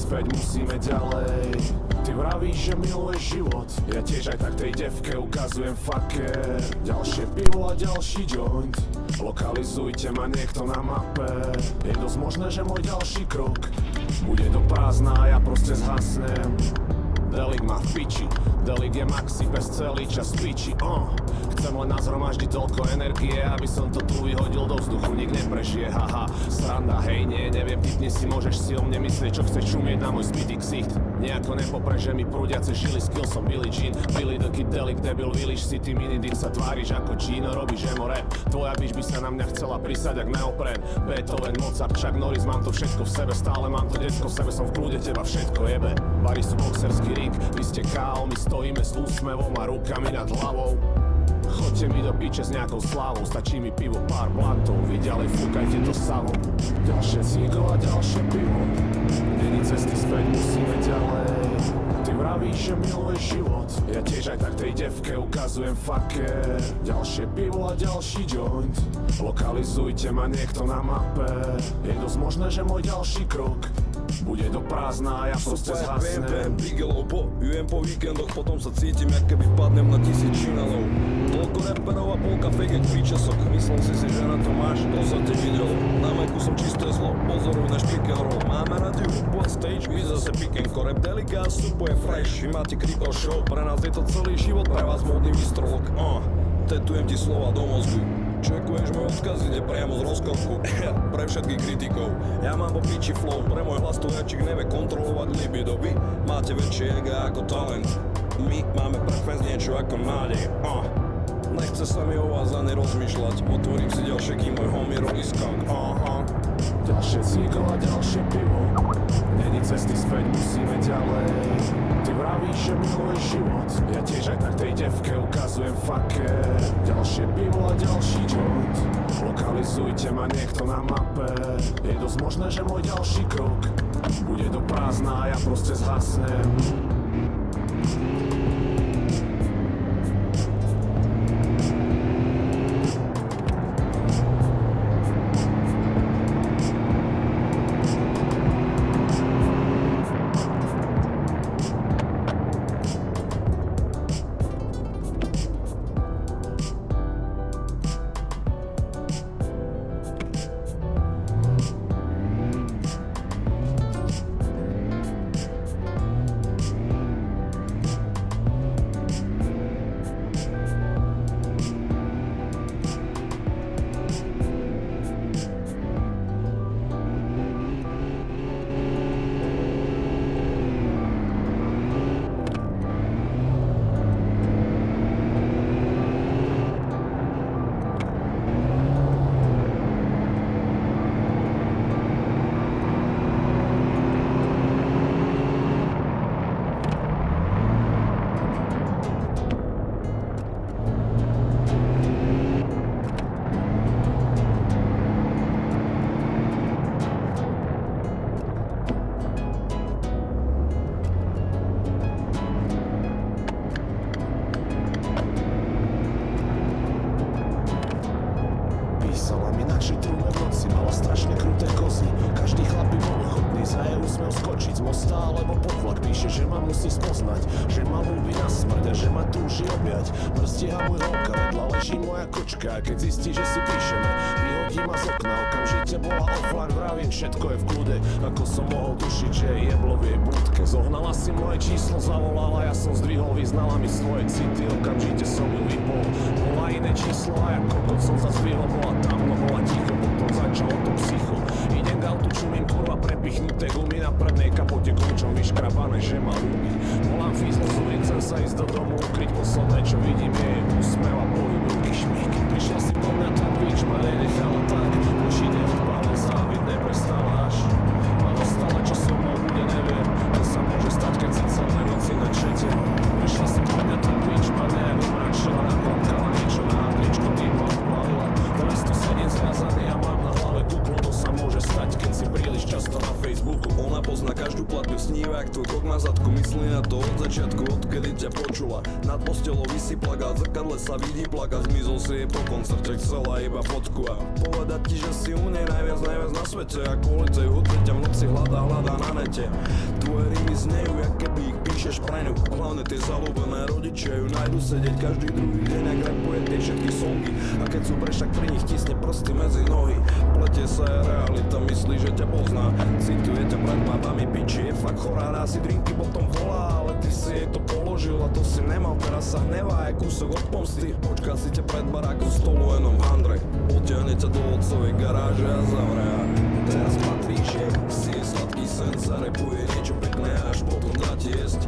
späť, musíme ďalej. Ty vravíš, že miluješ život, ja tiež aj tak tej devke ukazujem fucker. Ďalšie pivo a ďalší joint, lokalizujte ma niekto na mape. Je dosť možné, že môj ďalší krok bude do prázdna a ja proste zhasnem. Delik má v piči, Delik je maxi bez celý čas piči. Chcem len nazhromaždiť toľko energie, aby som to tu vyhodil do vzduchu, nik neprežije, haha. Sranda, hej, neviem, typni si, môžeš si o mne myslieť, čo chceš čumieť na môj zbytý ksicht. Nejako nepopreže mi prúdiace žily, skill som Billie Jean, Billy the Kid, Delik, debil, Viliš si ty minidin, sa tváriš ako Gino, robíš emo rap. Tvoja bitch by sa na mňa chcela prisať jak neopren. Beethoven, Mozart, Chuck Norris, mám to všetko v sebe, stále mám to detsko v sebe, som v kľude, teba všetko jebe. Bari sú boxerský ring, vy ste KO, my stojíme s úsmevom a rukami nad hlavou. Choďte mi do piče s nejakou slávou, stačí mi pivo, pár blantov, vy ďalej fúkajte to savo. Ďalšie cigo a ďalšie pivo, není cesty späť, musíme ďalej. Ty vravíš, že miluješ život, ja tiež aj tak tej devke ukazujem fucker. Ďalšie pivo a ďalší joint, lokalizujte ma niekto na mape. Je dosť možné, že môj ďalší krok bude do prázdna a ja proste zhasnem. Bigelov bojujem po víkendoch, potom sa cítim, jak keby padnem na 1000 činelov. Toľko reperov a polka fake jak príčesok, myslel si, že na to máš, to sa ti videl. Na Macu som čisté zlo, pozoruj náš pick and roll. Máme rádi hudbu a stage, vy zase pick and core. Delika a súpo je fresh, vy máte creeper show. Pre nás je to celý život, pre vás módny výstrelok. Tetujem ti slova do mozgu. Čekuješ môj odkaz, ide priamo z rozkopku. Pre všetkých kritikov, ja mám po piči flow. Pre môj hlas to jačik nevie kontrolovať libido. Vy máte väčšie ega ako talent, my máme preferenc niečo ako nádej. Nechce sa mi o vás ani rozmýšľať, otvorím si ďalšie, kým môj homie robí skok. Ďalšie cigo a ďalšie pivo, není cesty späť, musíme ďalej. Ty vravíš, že miluješ život, ja tiež aj tak tej devke ukazujem fucker. Ďalšie pivo a ďalší joint, lokalizujte ma niekto na mape. Je dosť možné, že môj ďalší krok bude do prázdna a ja proste zhasnem. Keď zistí, že si píšeme, vyhodí ma z okna, okamžite bola offline, vravím, všetko je v kľude. Ako som mohol tušiť, že je jeblo v jej budke. Zohnala si moje číslo, zavolala, ja som zdvihol, vyznala mi svoje city, okamžite som ju vypol. Bola iné číslo a ja kokot som zazvihol, bola tam, no bola ticho, potom začalo to psycho. Idem k autu, čumím, kurva, prepichnuté gumy na prednej kapote, kľúčom vyškrabané, že ma ľúbi. Volám fízlo, chcem sa ísť do domu, ukryť posledné, čo vidím, je jej úsmev a pohyb ruky šmíky. Prišla si po mňa tá bitch, ma nechala tak, už ide odpálen závid, neprestávaš. A dostala, čo so mnou bude, neviem, to sa môže stať, keď si celé noci na čete. Prišla si po mňa tá bitch, ma neumračila, naklapkala niečo na handličko, týmla odpálila. Teraz tu sedím zviazaný a mám na hlave kuklo, to sa môže stať, keď si príliš často na Facebooku. Ona pozná každú platbu, sníva, jak tvoj kok má zadku, myslí na to od začiatku, odkedy ťa počula. Nad postelou visí plagát, v zrkadle sa vidí plakát. Zmizol si jej po koncerte, chcela iba fotku a povedať ti, že si u nej najviac na svete. A kvôli tej hudbe ťa v noci hľadá na nete. Tvoje rymy znejú, jak keby ich píšeš pre ňu. Hlavne tie zalúbené rodičia ju nájdu sedieť každý druhý deň, ak rapuje tie všetky songy. A keď sú preč, tak pri nich tisne prsty medzi nohy. Pletie sa je realita, myslí, že ťa pozná. Cituje ťa pred babami, piči, je fakt chorá, dá si drinky, potom volá. Ale ty si jej to položil a to si nemal, teraz sa hnevá, je kúsok od pomsty. Počká si ťa pred barákom stolu jenom handrek. Potiahne ťa do otcovej garáže a zavre. A teraz patríš jej, si je sladký sen, zarepuje niečo pekné, až potom dá ti jesť.